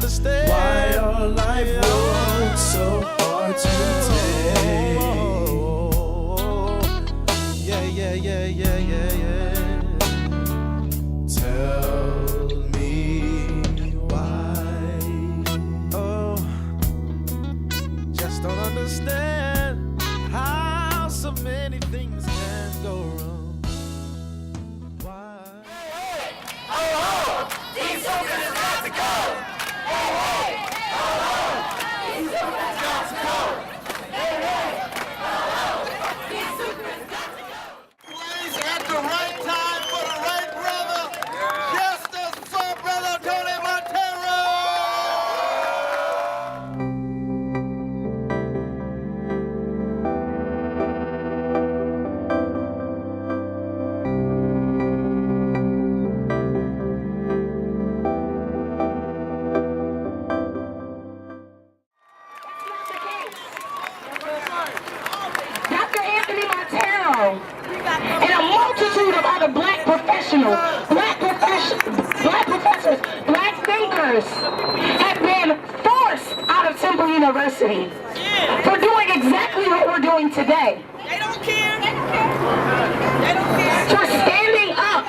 understand why our life was so hard to take. Yeah. Tell me why. Oh, just don't understand how so many things can go wrong. Why? These soldiers have got to go! Hey, hey! These soldiers have got to go! Hey, hey! These soldiers have got to go! Place at the right time for the right brother! Justice for Brother Tony Monteiro! Dr. Anthony Monteiro and a multitude of other black professionals, black professors, black thinkers have been forced out of Temple University for doing exactly what we're doing today. They don't care. They don't care. For standing up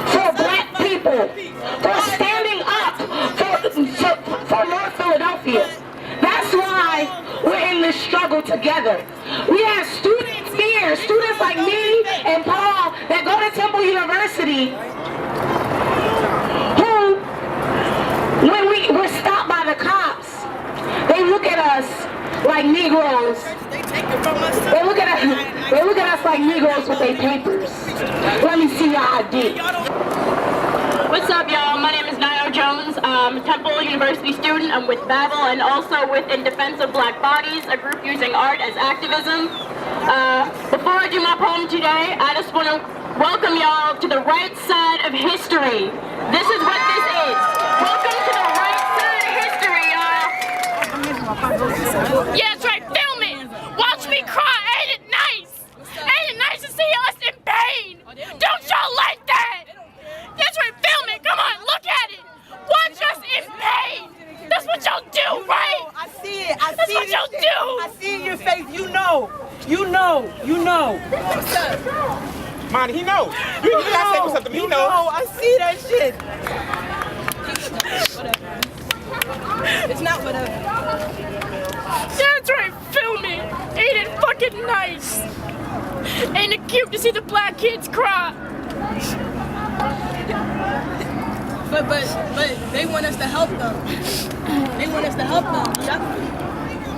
for black people, for standing up for North Philadelphia. That's why we're in this struggle together. We have students here, students like me and Paul that go to Temple University who, when we're stopped by the cops, they look at us like Negroes. They take it from us. They look at us like Negroes with their papers. Let me see your ID. What's up, y'all? My name is Nio Jones. I'm a Temple University student. I'm with Babel and also with In Defense of Black Bodies, a group using art as activism. Before I do my poem today, I just want to welcome y'all to the right side of history. This is what this is. Welcome to the right side of history, y'all. Yeah, that's right, film it. Watch me cry, ain't it nice? Ain't it nice to see us in pain? Don't y'all like that? That's right, film it, come on, look at it. Watch us in pain. That's what y'all do, right? I see it. I That's see what y'all shit. do. I see in your face. You know. You know. You know. Man, he knows. You gotta say what's up to him. He knows. I see that shit. It's not whatever. That's right, film it. Ain't it fucking nice? Ain't it cute to see the black kids cry? But they want us to help them. They want us to help them.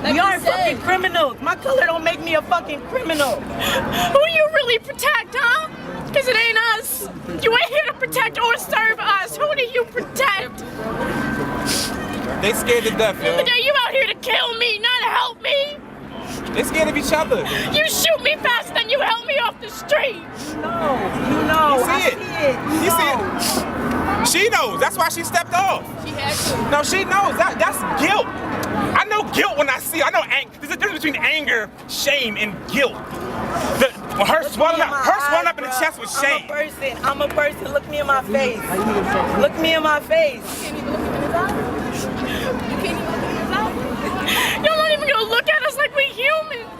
Like we aren't fucking criminals. My color don't make me a fucking criminal. Who you really protect, huh? Because it ain't us. You ain't here to protect or serve us. Who do you protect? They scared to death, yo. But you out here to kill me, not to help me. They scared of each other. You shoot me faster than you help me off the street. You know. You see it. You see it. She knows. That's why she stepped off. She had to. No, she knows. That's guilt. I know guilt when I see it. I know there's a difference between anger, shame, and guilt. Her swelling up in the chest with shame. I'm a person. Look me in my face. Look me in my face. You can't even look at his eyes. Y'all not even gonna look at us like we humans.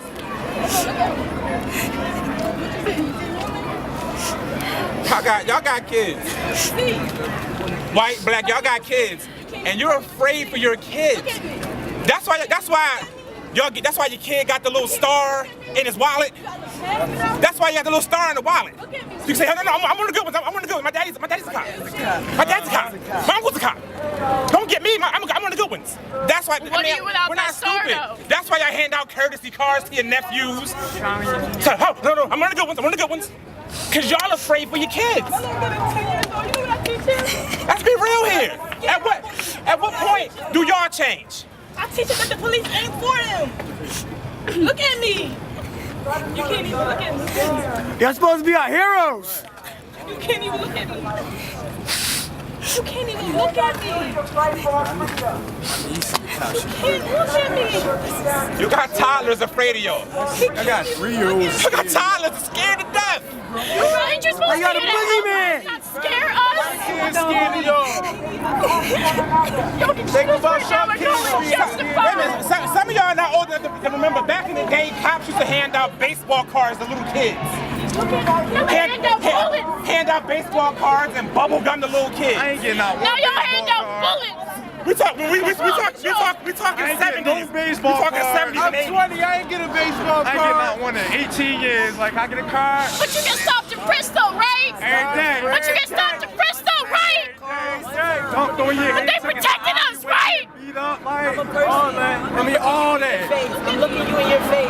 Y'all got kids. White, black, y'all got kids. And you're afraid for your kids. That's why your kid got the little star in his wallet. That's why you have the little star in the wallet. You can say, no, I'm one of the good ones. I'm one of the good ones. My daddy's a cop. My dad's a cop. My uncle's a cop. Don't get me. I'm one of the good ones. That's why. What are you without we're that not star, stupid. though? That's why I hand out courtesy cars to your nephews. So, no, I'm one of the good ones. I'm one of the good ones. Cause y'all afraid for your kids. Let's be real here. At what point do y'all change? I teach them that the police ain't for them. Look at me. You can't even look at me. You're supposed to be our heroes. You can't even look at me. You can't even look at me. You can't look at me. You got toddlers afraid of y'all. I got 3-year-olds. You got toddlers scared to death. Ain't you supposed to got a be there to boogeyman. help us, not scare us? scared of y'all. Think about some kids being Wait a minute, some of y'all are not old enough to remember back in the day, cops used to hand out baseball cards to little kids. Hand out baseball cards and bubble gum to little kids. I ain't getting out. Now y'all hand out bullets. We talking 70s. I ain't getting no baseball We talking card. 70s I'm and 80s. 20, I ain't get a baseball I ain't getting card. out one in 18 years. Like, I get a card But you get stopped in Bristol, right? every day. But you get stopped in Bristol, right? Don't throw your But they protected us, right? beat up, like, all that. I mean, all that. I'm looking you in your face.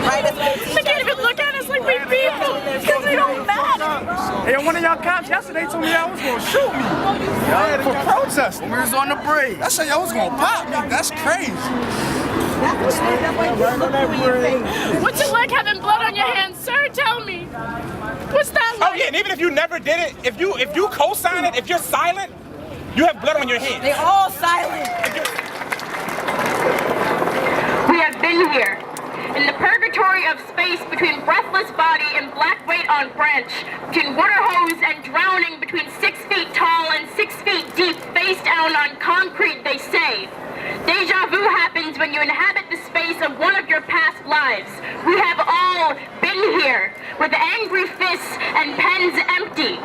Right? They can't even look at us like we people because we don't matter. Hey, one of y'all cops yesterday told me y'all was gonna shoot me. For protesting. We was on the break. I said y'all was gonna pop me. That's crazy. What's it like having blood on your hands, sir? Tell me. What's that like? Oh yeah, and even if you never did it, if you co-sign it, if you're silent, you have blood on your hands. They all silent. We have been here, in the purgatory of space between breathless body and black weight on branch, between water hose and drowning, between 6 feet tall and 6 feet deep, face down on concrete, they say. Deja vu happens when you inhabit the space of one of your past lives. We have all been here, with angry fists and pens empty.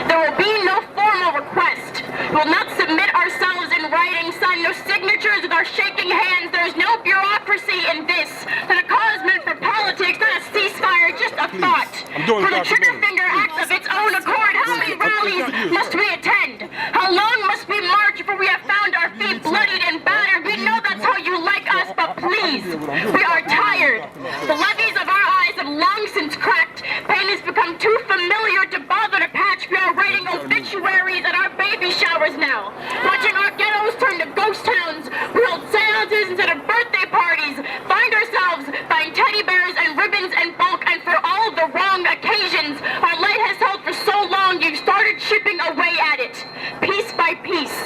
There will be no formal request. We will not submit ourselves in writing, sign no signatures with our shaking hands. There is no bureaucracy in this. Not a cause meant for politics, not a ceasefire, just a thought. For the trigger finger acts of its own accord, how many rallies must we attend? How long must we march before we have found our feet bloodied and battered? We know that's how you like us, but please, we are tired. The levees of our eyes have long since cracked. Pain has become too familiar to bother to patch. We are writing obituaries at our baby showers now. Watching our ghettos turn to ghost towns. We hold seances instead of birthday parties. Find ourselves buying teddy bears and ribbons in bulk, and for all the wrong occasions. Our light has held for so long, you've started chipping away at it. Piece by piece,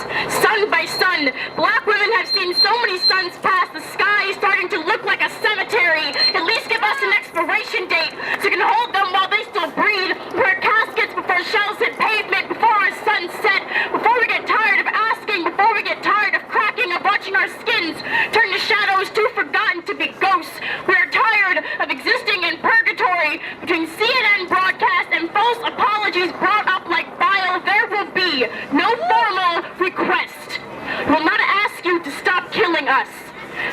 sun by sun, black women have seen so many suns pass. The sky is starting to look like a cemetery. At least give us an expiration date so we can hold them while they still breathe. Wear caskets before shells hit pavement, before our sun set, before we get tired of asking, before we get tired of cracking, of watching our skins turn to shadows too forgotten to be ghosts. We are tired of existing in purgatory between CNN broadcasts and false apologies brought up like bile. There will be no formal request. We will not ask you to stop killing us.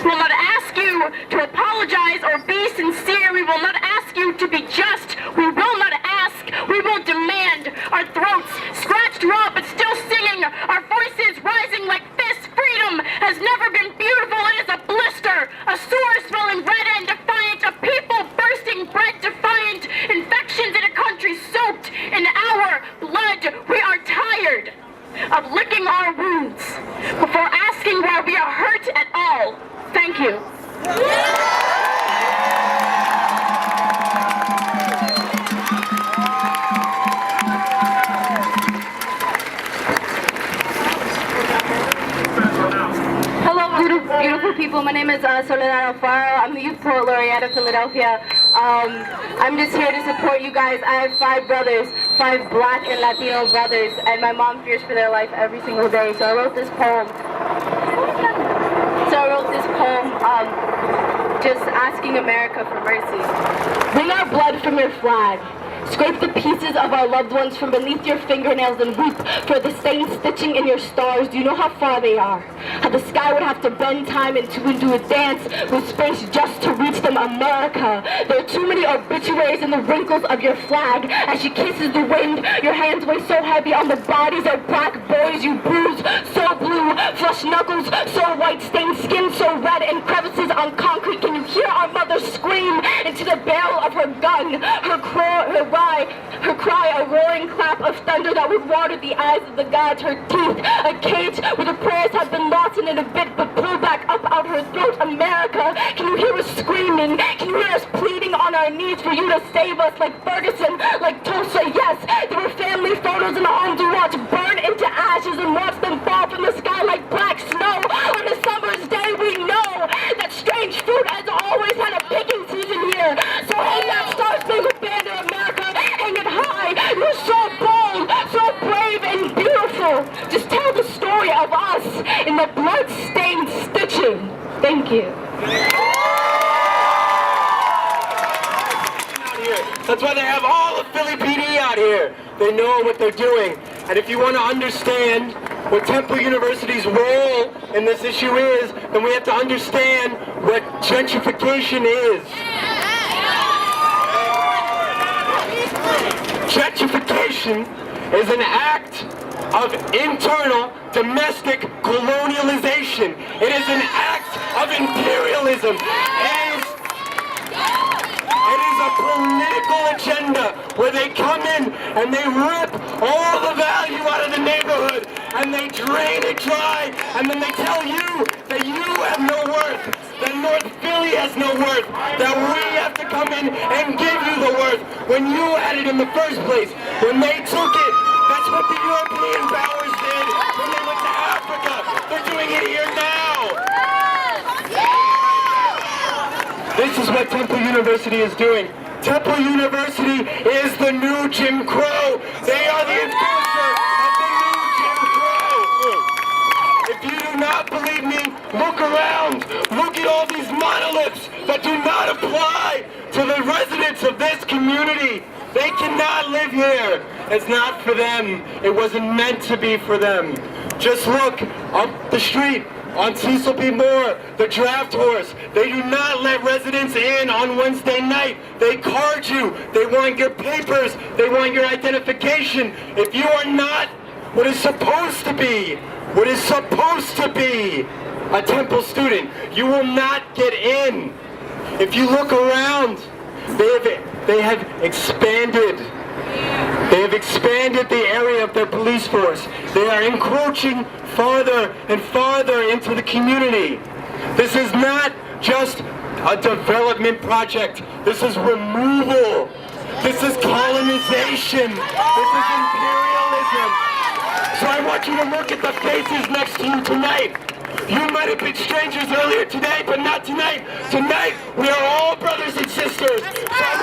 We will not ask you to apologize or be sincere. We will not ask you to be just. We will not ask. We will demand. Our throats scratched raw but still singing. Our voices rising like fists. Freedom has never been beautiful. It is a blister. A sore smelling red and defiant. A people bursting bread defiant. Infections in a country soaked in our blood. We are tired of licking our wounds before asking why we are hurt at all. Thank you. Hello, beautiful people. My name is Soledad Alfaro. I'm the Youth Poet Laureate of Philadelphia. I'm just here to support you guys. I have 5 brothers, 5 black and Latino brothers, and my mom fears for their life every single day. So I wrote this poem. Just asking America for mercy. Bring our blood from your flag. Scrape the pieces of our loved ones from beneath your fingernails and weep for the same stitching in your stars. Do you know how far they are? How the sky would have to bend time into a dance with space just to reach them, America. There are too many obituaries in the wrinkles of your flag. As she kisses the wind, your hands weigh so heavy on the bodies of black boys you bruise. So blue, flush knuckles, so white, stained skin so red, and crevices on concrete. Can you hear our mother scream into the barrel of her gun? Her cry, a roaring clap of thunder that would water the eyes of the gods. Her teeth, a cage where the prayers have been lost in a bit but pull back up out her throat. America, can you hear us screaming? Can you hear us pleading on our knees for you to save us, like Ferguson, like Tulsa? Yes, there were family photos in the home to watch burn into ashes and watch them fall from the sky like black snow. On a summer's day, we know that strange fruit has always had a picking season here. So hang that star-spangled banner, America. Hang it high. You're so bold, so brave and beautiful. Thank you. That's why they have all of Philly PD out here. They know what they're doing. And if you want to understand what Temple University's role in this issue is, then we have to understand what gentrification is. Gentrification is an act of internal domestic colonialization. It is an act of imperialism. It is a political agenda where they come in and they rip all the value out of the neighborhood and they drain it dry, and then they tell you that you have no worth, that North Philly has no worth, that we have to come in and give you the worth when you had it in the first place. When they took it, that's what the European powers did when they went to Africa. They're doing it here now. This is what Temple University is doing. Temple University is the new Jim Crow. They are the enforcer of the new Jim Crow. If you do not believe me, look around. Look at all these monoliths that do not apply to the residents of this community. They cannot live here. It's not for them. It wasn't meant to be for them. Just look up the street. On Cecil B. Moore, the draft horse. They do not let residents in on Wednesday night. They card you. They want your papers. They want your identification. If you are not what is supposed to be a Temple student, you will not get in. If you look around, they have expanded. They have expanded the area of their police force. They are encroaching farther and farther into the community. This is not just a development project. This is removal. This is colonization. This is imperialism. So I want you to look at the faces next to you tonight. You might have been strangers earlier today, but not tonight. Tonight, we are all brothers and sisters. So I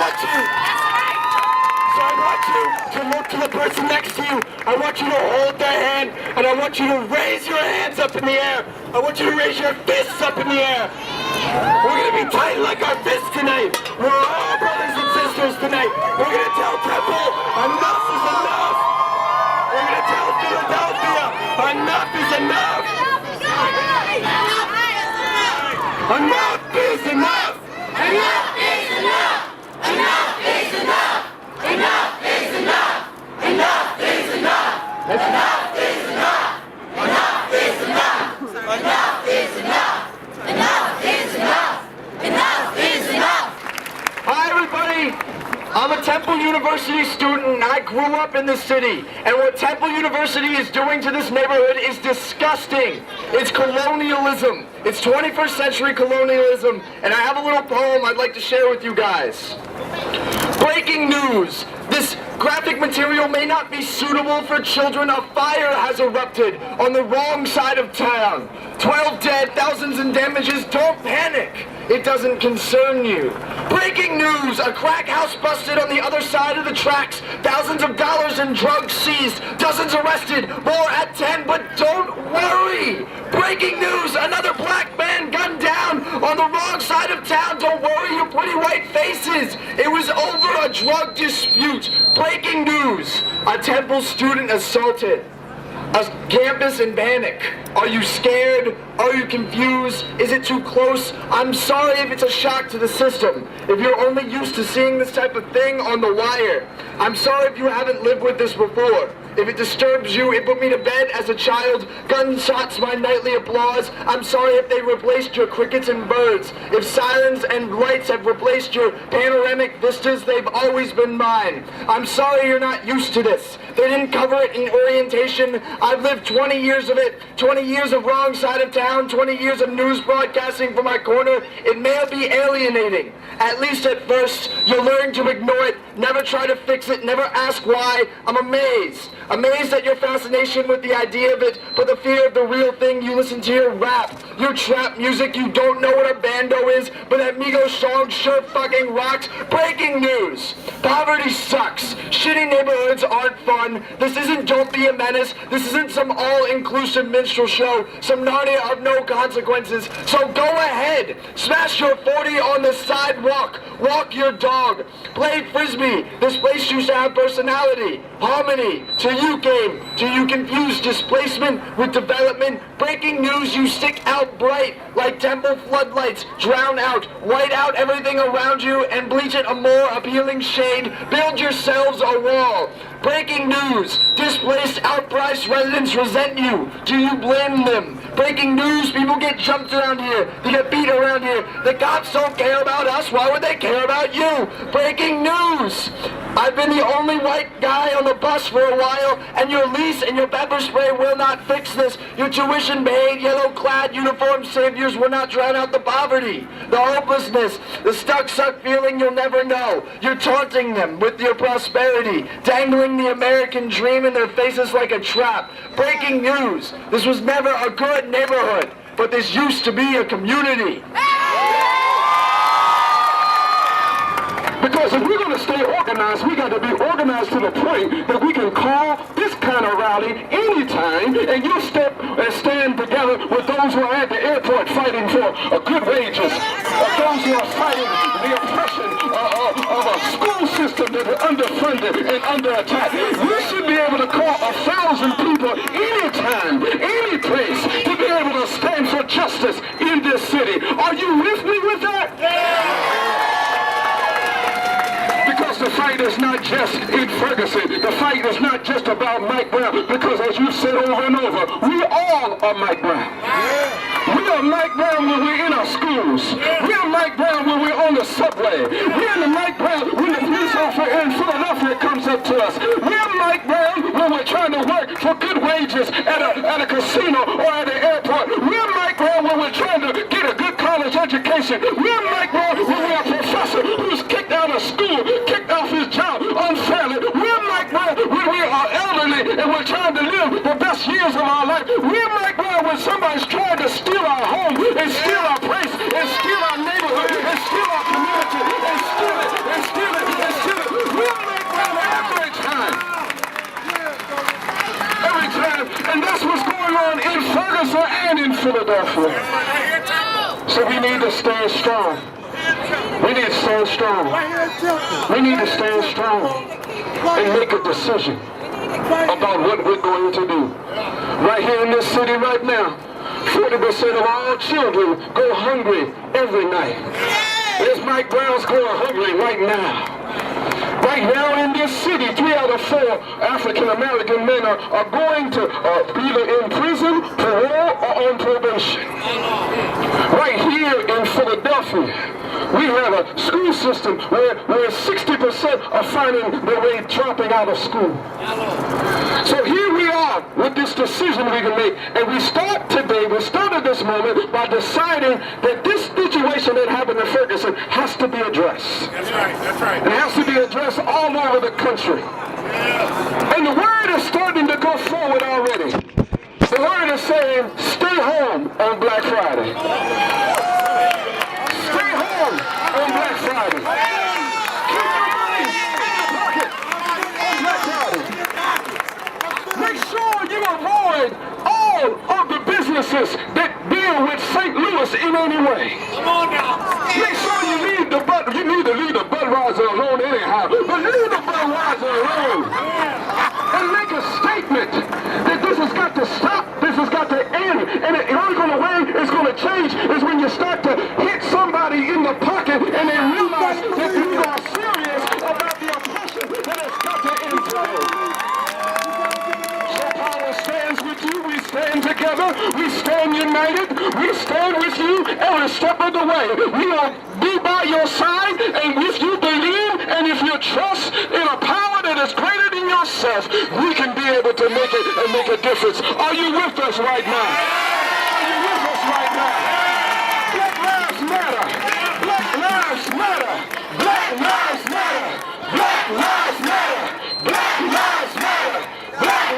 want you to look to the person next to you. I want you to hold their hand, and I want you to raise your hands up in the air. I want you to raise your fists up in the air. We're going to be tight like our fists tonight. We're all brothers and sisters tonight. We're going to tell Temple, enough is enough. We're going to tell Philadelphia, enough is enough. Enough is enough. Enough is enough. Enough is enough. Enough is enough. Enough is enough. Enough is enough. Enough is enough. Enough is enough. Enough is enough. Enough is enough. Hi, everybody. I'm a Temple University student, and I grew up in this city. And what Temple University is doing to this neighborhood is disgusting. It's colonialism. It's 21st century colonialism. And I have a little poem I'd like to share with you guys. Breaking news. This graphic material may not be suitable for children. A fire has erupted on the wrong side of town. 12 dead, thousands in damages. Don't panic. It doesn't concern you. Breaking news. A crack house busted on the other side of the tracks. Thousands of dollars in drugs seized. Dozens arrested. More at 10, but don't worry. Breaking news. Another black man gunned down on the wrong side of town. Don't worry, you pretty white faces. It was over a drug dispute. Breaking news. A Temple student assaulted a campus in panic. Are you scared? Are you confused? Is it too close? I'm sorry if it's a shock to the system. If you're only used to seeing this type of thing on the wire. I'm sorry if you haven't lived with this before. If it disturbs you, it put me to bed as a child. Gunshots, my nightly applause. I'm sorry if they replaced your crickets and birds. If sirens and lights have replaced your panoramic vistas, they've always been mine. I'm sorry you're not used to this. They didn't cover it in orientation. I've lived 20 years of it. 20 years of wrong side of town. 20 years of news broadcasting from my corner. It may be alienating. At least at first, you learn to ignore it. Never try to fix it. Never ask why. I'm amazed. Amazed at your fascination with the idea of it, but the fear of the real thing. You listen to your rap, your trap music. You don't know what a bando is, but that Migos song sure fucking rocks. Breaking news. Poverty sucks. Shitty neighborhoods aren't fun. This isn't Don't Be a Menace. This isn't some all-inclusive minstrel show, some Narnia of no consequences. So go ahead. Smash your 40 on the sidewalk. Walk your dog. Play Frisbee. This place used to have personality. Harmony. Till you came. Till you confused displacement with development. Breaking news, you stick out bright like temple floodlights. Drown out, white out everything around you and bleach it a more appealing shade. Build yourselves a wall. Breaking news, displaced, outpriced residents resent you. Do you blame them? Breaking news, people get jumped around here. They get beat around here. The cops don't care about us. Why would they care about you? Breaking news. I've been the only white guy on the bus for a while, and your lease and your pepper spray will not fix this. Your tuition-paid, yellow-clad uniformed saviors will not drown out the poverty, the hopelessness, the stuck-suck feeling you'll never know. You're taunting them with your prosperity, dangling the American dream in their faces like a trap. Breaking news. This was never a good neighborhood, but this used to be a community. Because if we're going to stay organized, we got to be organized to the point that we can call this kind of rally anytime, and you step and stand together with those who are at the airport fighting for good wages, those who are fighting the oppression of a school system that is underfunded and under attack. We should be able to call 1,000 people anytime, any place, to be able to stand for justice in this city. Are you with me with that? Because the fight is not just in Ferguson. The fight is not just about Mike Brown. Because as you've said over and over, we all are Mike Brown. We are Mike Brown when we're in our schools. We are Mike Brown when we're on the subway. We are the Mike Brown when the police officer in Philadelphia comes up to us. We are Mike Brown when we're trying to work for good wages at a casino or at an airport. We are Mike Brown when we're trying to get a good college education. We are Mike Brown when we're a professor who's kicked out of school, kicked off his job unfairly. We're Mike Brown when we are elderly and we're trying to live the best years of our life. We're Mike Brown when somebody's trying to steal our home and steal our place and steal our neighborhood and steal our community and steal it and steal it and steal it. We're Mike Brown every time. Every time. And that's what's going on in Ferguson and in Philadelphia. So we need to stand strong. We need to stand strong. We need to stand strong and make a decision about what we're going to do. Right here in this city right now, 40% of all children go hungry every night. There's Mike Brown's going hungry right now. Right now in this city, 3 out of 4 African-American men are going to either in prison, parole, or on probation. Right here in Philadelphia, we have a school system where 60% are finding their way dropping out of school. So here we are with this decision we can make. And we started this moment by deciding that this situation that happened in Ferguson has to be addressed. That's right, that's right. It has to be addressed all over the country. And the word is starting to go forward already. The word is saying, stay home on Black Friday. Stay home on Black Friday. Keep your money in your pocket on Black Friday. Make sure you avoid all of the businesses that deal with St. Louis in any way. Come on now. Make sure you need to leave the Budweiser alone anyhow, but leave the Budweiser alone. And make a statement that this has got to stop, this has got to end. And the only way it's going to change is when you start to hit somebody in the pocket and they realize that you are serious about the oppression that has got to end today. So power stands with you, we stand together, we stand united, we stand with you every step of the way. We will be by your side, and if you believe and if you trust in a power that is greater than yourself, we can be able to make it and make a difference. Are you with us right now? Are you with us right now? Black lives matter. Black lives matter. Black lives matter. Black lives matter. Black lives matter. Black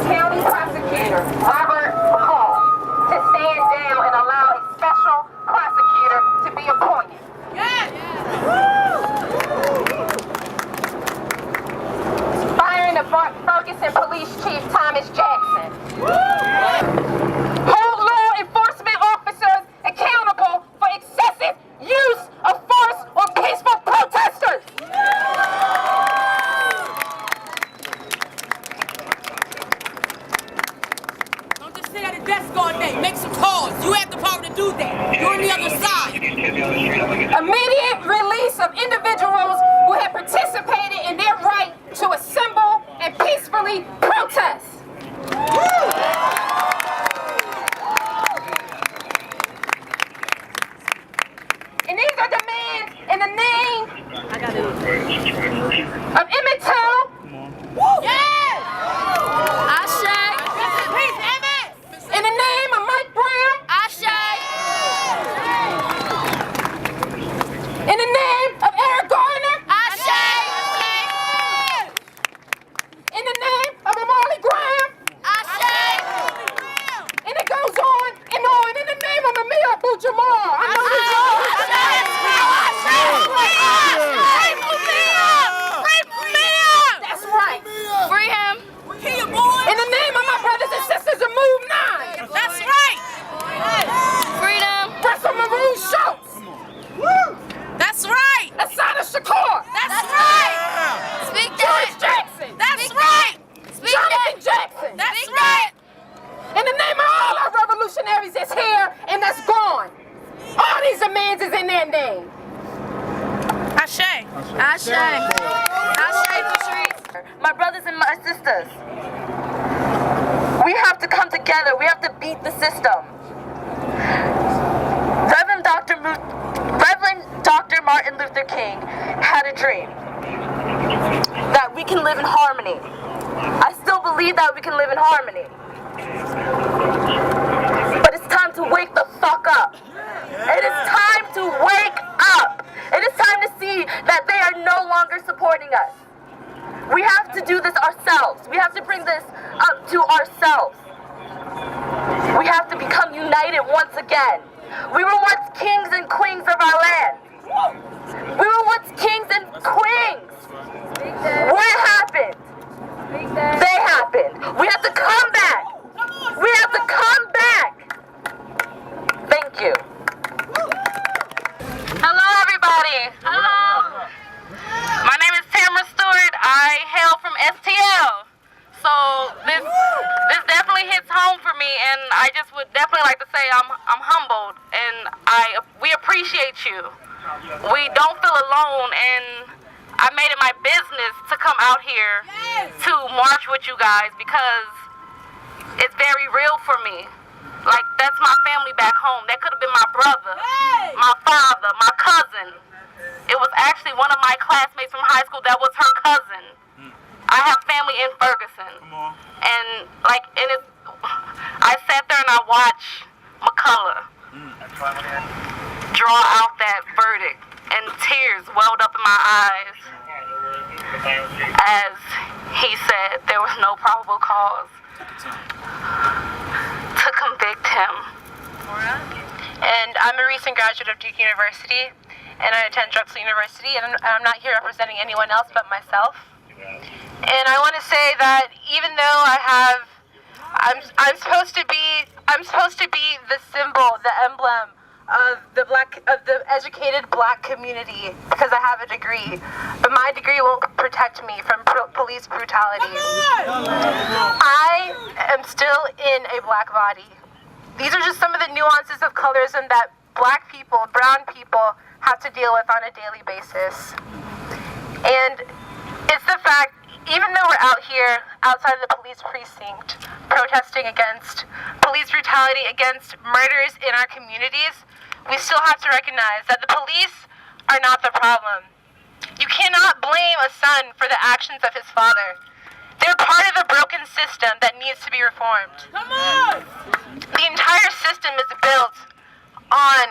County Prosecutor Robert Hall to stand down and allow a special prosecutor to be appointed. Firing of Ferguson Police Chief Thomas Jackson. Hold law enforcement officers accountable for excessive use of force on peaceful protesters. Don't just sit at a desk all day. Make some calls. You have the power to do that. You're on the other side. Immediate release of individuals who have participated in their right to assemble and peacefully protest. And these are demands in the name of Emmett Till. Yes! Ashe. Peace, Emmett. In the name of Mike Brown. Ashe. In the name of Eric Garner. Ashe. In the name of Amali Graham. Ashe. And it goes on and on. In the name of Amir Abu-Jamal. I know this all. That's right. Free him. In the name of my brothers and sisters of Move 9. That's right. Freedom. Russell Maroon Schultz. That's right. Asada Shakur. That's right. Speak George that. Jackson. That's right. Speak Jonathan that. Jackson. That's right. In the name of all our revolutionaries that's here and that's gone. All these demands is in their name. Ashe. Ashe. Ashe, Patrice. My brothers and my sisters, we have to come together. We have to beat the system. Reverend Dr. Martin Luther King had a dream that we can live in harmony. I still believe that we can live in harmony. But it's time to wake the fuck up. It is time to wake up. It is time to see that they are no longer supporting us. We have to do this ourselves. We have to bring this up to ourselves. We have to become united once again. We were once kings and queens of our land. We were once kings and queens. What happened? They happened. We have to come back. We have to come back. Thank you. Hello, everybody. Hello. My name is Tamara Stewart. I hail from STL. So this definitely hits home for me, and I just would definitely like to say I'm humbled, and we appreciate you. We don't feel alone, and I made it my business to come out here to march with you guys because it's very real for me. Like, that's my family back home. That could have been my brother, my father, my cousin. It was actually one of my classmates from high school that was her cousin. I have family in Ferguson. And I sat there and I watched McCullough draw out that verdict, and tears welled up in my eyes as he said there was no probable cause to convict him. And I'm a recent graduate of Duke University, and I attend Drexel University, and I'm not here representing anyone else but myself. And I want to say that even though I'm supposed to be the symbol, the emblem of the educated black community because I have a degree, but my degree won't protect me from police brutality. I am still in a black body. These are just some of the nuances of colorism that black people, brown people have to deal with on a daily basis. And it's the fact, even though we're out here outside of the police precinct protesting against police brutality, against murders in our communities, we still have to recognize that the police are not the problem. You cannot blame a son for the actions of his father. They're part of a broken system that needs to be reformed. Come on! The entire system is built on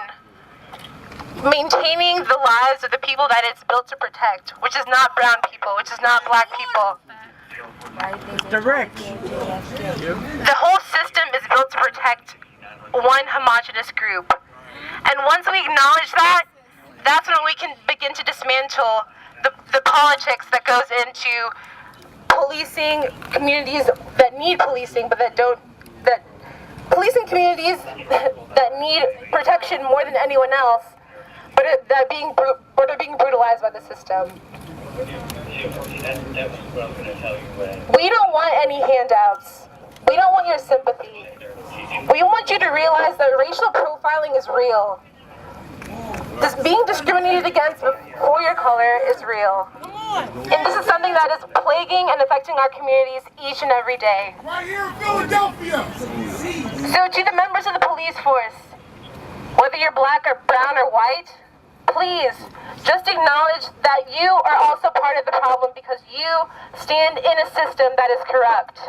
maintaining the lives of the people that it's built to protect, which is not brown people, which is not black people. Direct. The whole system is built to protect one homogenous group. And once we acknowledge that, that's when we can begin to dismantle the politics that goes into policing communities that need policing, but policing communities that need protection more than anyone else, but they're being brutalized by the system. We don't want any handouts. We don't want your sympathy. We want you to realize that racial profiling is real. Being discriminated against for your color is real. And this is something that is plaguing and affecting our communities each and every day. Right here in Philadelphia. So to the members of the police force, whether you're black or brown or white, please just acknowledge that you are also part of the problem because you stand in a system that is corrupt.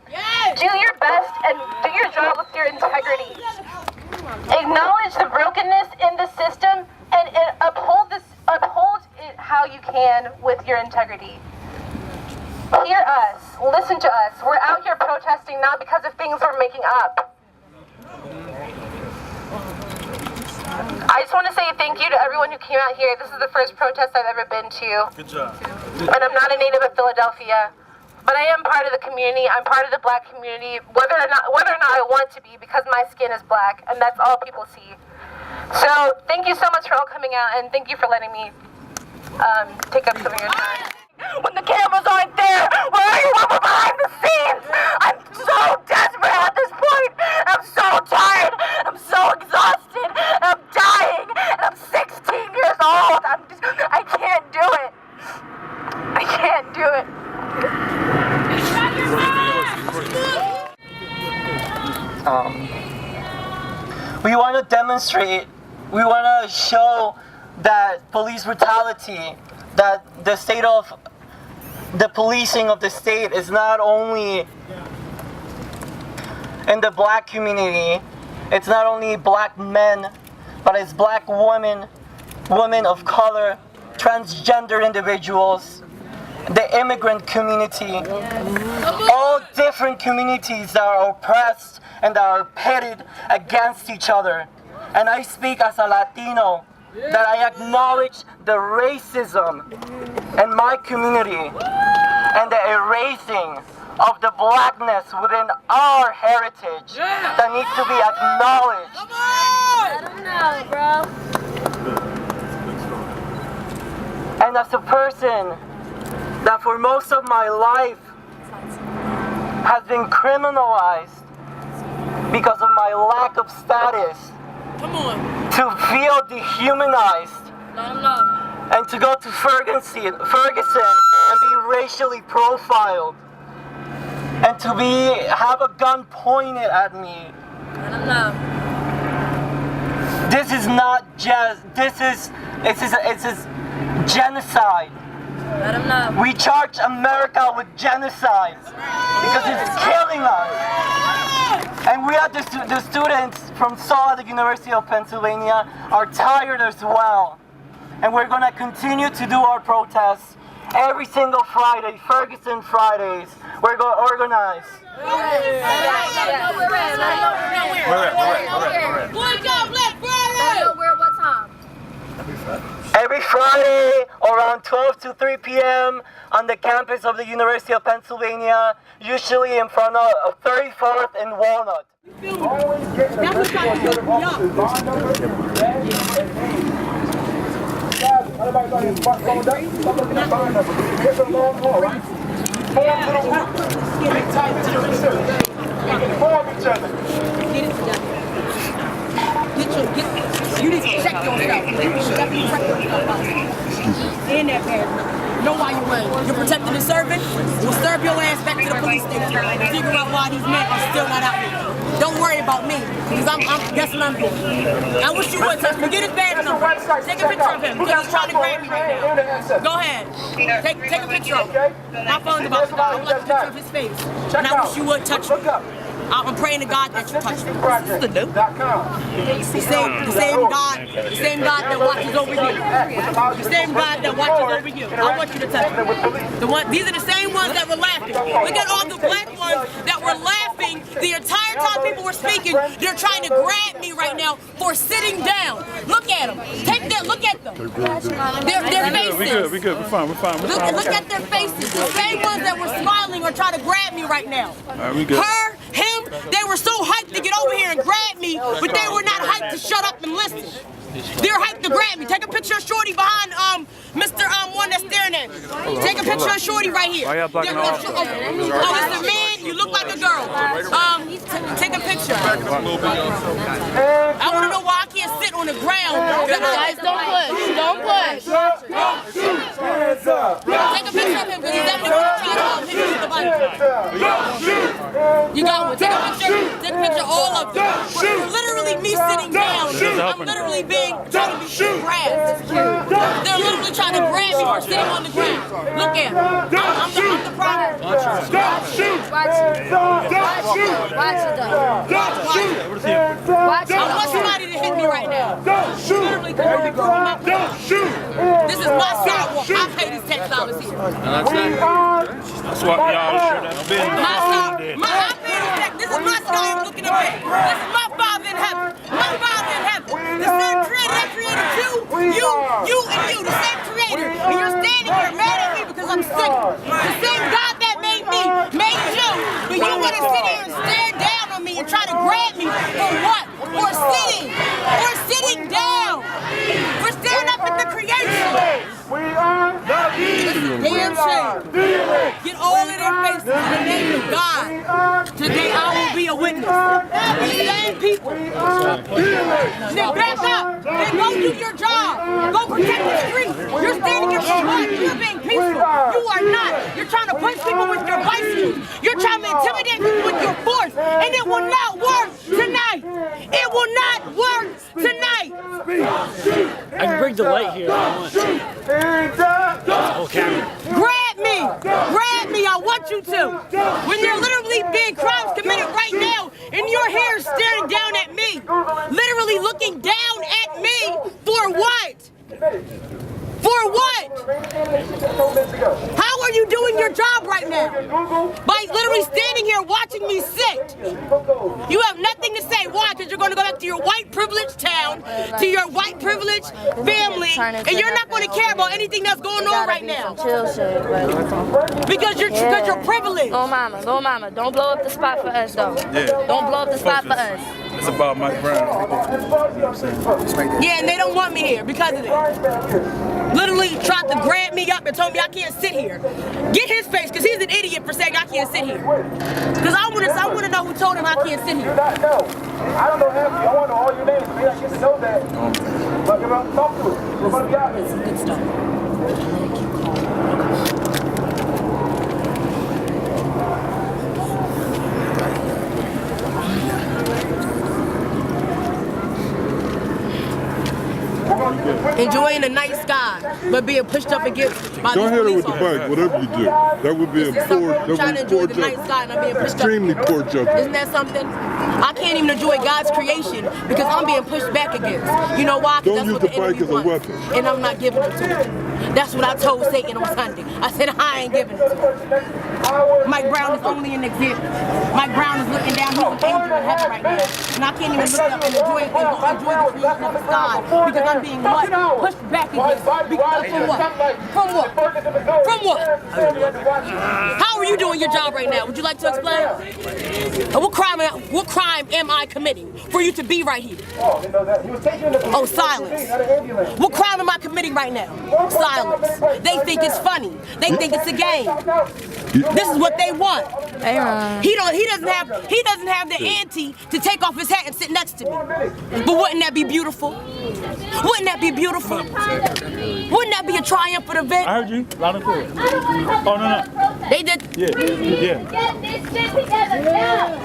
Yes. Do your best and do your job with your integrity. Acknowledge the brokenness in the system and uphold it how you can with your integrity. Hear us, listen to us. We're out here protesting not because of things we're making up. I just want to say thank you to everyone who came out here. This is the first protest I've ever been to. Good job. And I'm not a native of Philadelphia, but I am part of the community. I'm part of the black community, whether or not I want to be, because my skin is black, and that's all people see. So thank you so much for all coming out, and thank you for letting me take up some of your time. When the cameras aren't there, where are you when we're behind the scenes? I'm so desperate at this point. I'm so tired. I'm so exhausted. I'm dying. And I'm 16 years old. I can't do it. I can't do it. We want to demonstrate, we want to show that police brutality, that the state of the policing of the state is not only in the black community, it's not only black men, but it's black women, women of color, transgender individuals, the immigrant community, all different communities that are oppressed and that are pitted against each other. And I speak as a Latino, that I acknowledge the racism in my community and the erasing of the blackness within our heritage that needs to be acknowledged. And as a person that for most of my life has been criminalized because of my lack of status, to feel dehumanized, and to go to Ferguson and be racially profiled, and to have a gun pointed at me. This is not just, it's genocide. We charge America with genocide because it's killing us. And we are the students from Saul at the University of Pennsylvania are tired as well. And we're going to continue to do our protests every single Friday, Ferguson Fridays. We're going to organize. Every Friday around 12 to 3 p.m. on the campus of the University of Pennsylvania, usually in front of 34th and Walnut. You need to check yourself. In that bag. Know why you're running. You're protecting and serving. We'll serve your ass back to the police station and figure out why these men are still not out here. Don't worry about me, because I'm guessing I'm good. I wish you would touch me. Get his badge number. Take a picture of him, because he's trying to grab me right now. Go ahead. Take a picture of him. My phone's about to die. I want a picture of his face. And I wish you would touch me. I'm praying to God that you touch me. This is the new. The same God that watches over you. The same God that watches over you. I want you to touch me. These are the same ones that were laughing. Look at all the black ones that were laughing the entire time people were speaking. They're trying to grab me right now for sitting down. Look at them. Take that. Look at them. Their faces. We good. We're fine. Look at their faces. The same ones that were smiling are trying to grab me right now. We good. Her, him, they were so hyped to get over here and grab me, but they were not hyped to shut up and listen. They're hyped to grab me. Take a picture of Shorty behind Mr. One that's staring at me. Take a picture of Shorty right here. Why y'all blocking the officer? Oh, it's a man. You look like a girl. Take a picture. I want to know why I can't sit on the ground. Guys, don't push. Don't push. Take a picture of him because he's definitely going to try to hit me with the bike. You got one. Take a picture. Take a picture of all of them. Literally me sitting down. I'm literally trying to be grabbed. They're literally trying to grab me for sitting on the ground. Look at them. I'm the problem. I want somebody to hit me right now. Literally, this is my sidewalk. I pay these $10 here. That's what y'all should have been. This is my sky I'm looking up at. This is my Father in heaven. My Father in heaven. The same creator that created you, and you, the same creator. And you're standing here mad at me because I'm sick. The same God that made me, made you. But you want to sit here and stare down on me and try to grab me for what? For sitting down. For staring up at the creation. Damn shame. Get all in their faces in the name of God. Today I will be a witness. The same people. Now back up and go do your job. Go protect the streets. You're standing here for what? You're being peaceful. You are not. You're trying to punch people with your bicycles. You're trying to intimidate people with your force. And it will not work tonight. It will not work tonight. I can bring the light here if I want. Okay. Grab me, I want you to. When you're literally being crimes committed right now, and you're here staring down at me, literally looking down at me, for what? For what? How are you doing your job right now? By literally standing here watching me sit. You have nothing to say. Why? Because you're going to go back to your white privileged town, to your white privileged family, and you're not going to care about anything that's going on right now. Because you're privileged. Little mama, don't blow up the spot for us though. Yeah. Don't blow up the spot for us. It's about Mike Brown. Yeah, and they don't want me here because of it. Literally tried to grab me up and told me I can't sit here. Get his face, because he's an idiot for saying I can't sit here. Because I want to know who told him I can't sit here. I don't know half of you. I want to know all your names. Maybe I get to know that. But if I talk to it, we're going to be out here. Some good stuff. Enjoying the night sky, but being pushed up against by Don't hit her with the officers. bike, whatever you do. That would be a poor, Trying to enjoy the night sky and I'm being pushed extremely up. poor judgment. Isn't that something? I can't even enjoy God's creation because I'm being pushed back against. You know why? Don't use the bike as a weapon. And I'm not giving it to him. That's what I told Satan on Sunday. I said, I ain't giving it to him. Mike Brown is only an example. Mike Brown is looking down, he's an angel in heaven right now. And I can't even look up and enjoy the creation of the sky because I'm being what? Pushed back against. Because from what? From what? From what? How are you doing your job right now? Would you like to explain? What crime am I committing for you to be right here? Oh, silence. What crime am I committing right now? Silence. They think it's funny. They think it's a game. This is what they want. He doesn't have the ante to take off his hat and sit next to me. But wouldn't that be beautiful? Wouldn't that be beautiful? Wouldn't that be a triumphant event? I heard you, loud and clear. Oh, no. They did. Yeah. Get this shit together now.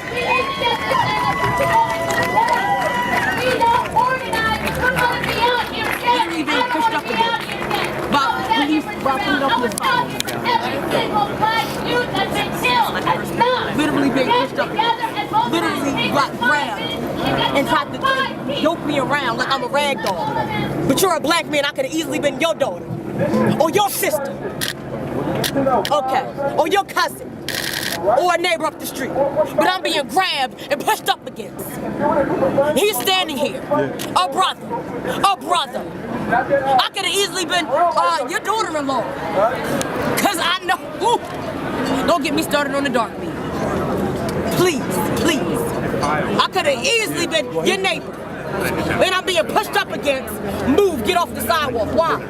We don't organize. We're going to be out here. Literally being pushed up against. Every single black youth that's been killed. Literally being pushed pushed up against. Literally got grabbed and tried to yoke me around like I'm a rag doll. But you're a black man, I could have easily been your daughter. Or your sister. Okay. Or your cousin. Or a neighbor up the street. But I'm being grabbed and pushed up against. He's standing here. A brother. A brother. I could have easily been your daughter-in-law. Cause I know. Ooh, don't get me started on the dark beat. Please, please. I could have easily been your neighbor. And I'm being pushed up against. Move, get off the sidewalk. Why?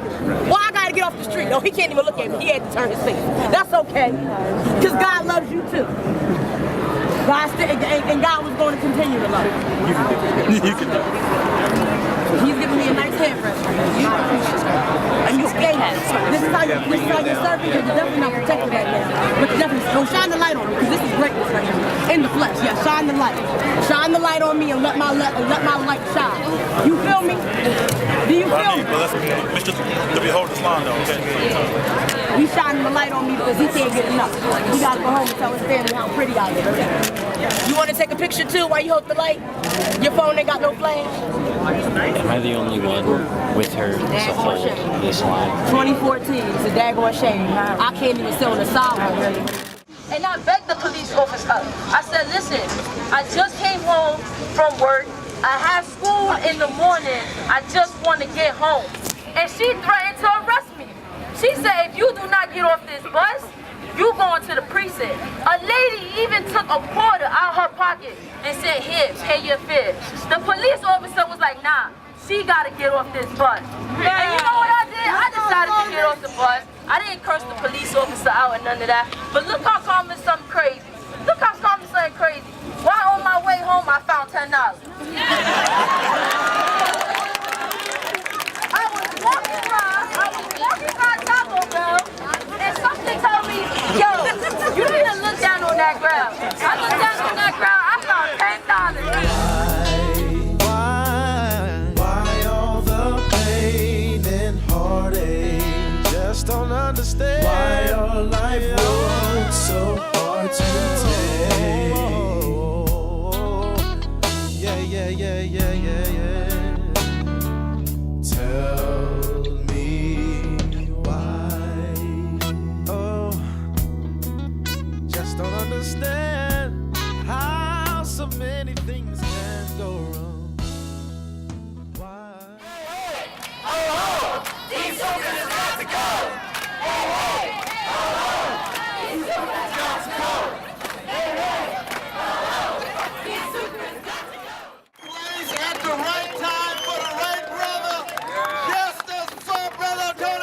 Why I gotta get off the street? No, he can't even look at me. He had to turn his face. That's okay. Because God loves you too. And God was going to continue to love you. You can do it. He's giving me a nice hairbrush right now. And you skate. This is how you're serving, because you're definitely not protected right now. But you definitely don't shine the light on me, because this is greatness right now. In the flesh, yeah, shine the light. Shine the light on me and let my light shine. You feel me? Do you feel me? But let's just hold this line though, okay? He's shining the light on me because he can't get enough. He gotta go home and tell his family how pretty I am. You wanna take a picture too while you hold the light? Your phone ain't got no flash? Am I the only one with her to hold this line? 2014, it's a daggone shame. I can't even sit on the sidewalk. And I begged the police officer. I said, listen, I just came home from work. I have school in the morning. I just want to get home. And she threatened to arrest me. She said, if you do not get off this bus, you going to the precinct. A lady even took a quarter out her pocket and said, here, pay your fare. The police officer was like, nah, she got to get off this bus. And you know what I did? I decided to get off the bus. I didn't curse the police officer out and none of that. But look how calm is something crazy. Look how calm is something crazy. While on my way home, I found $10. I was walking by Taco Bell, and something told me, yo, you need to look down on that ground. I looked down on that ground, I found $10. Why all the pain and heartache? Just don't understand why your life was so hard to take. Yeah. Tell me why. Oh, just don't understand how so many things can go wrong. Why? These soldiers has got to go! These soldiers has got to go! At the right time for the right brother. Justice for Brother Tony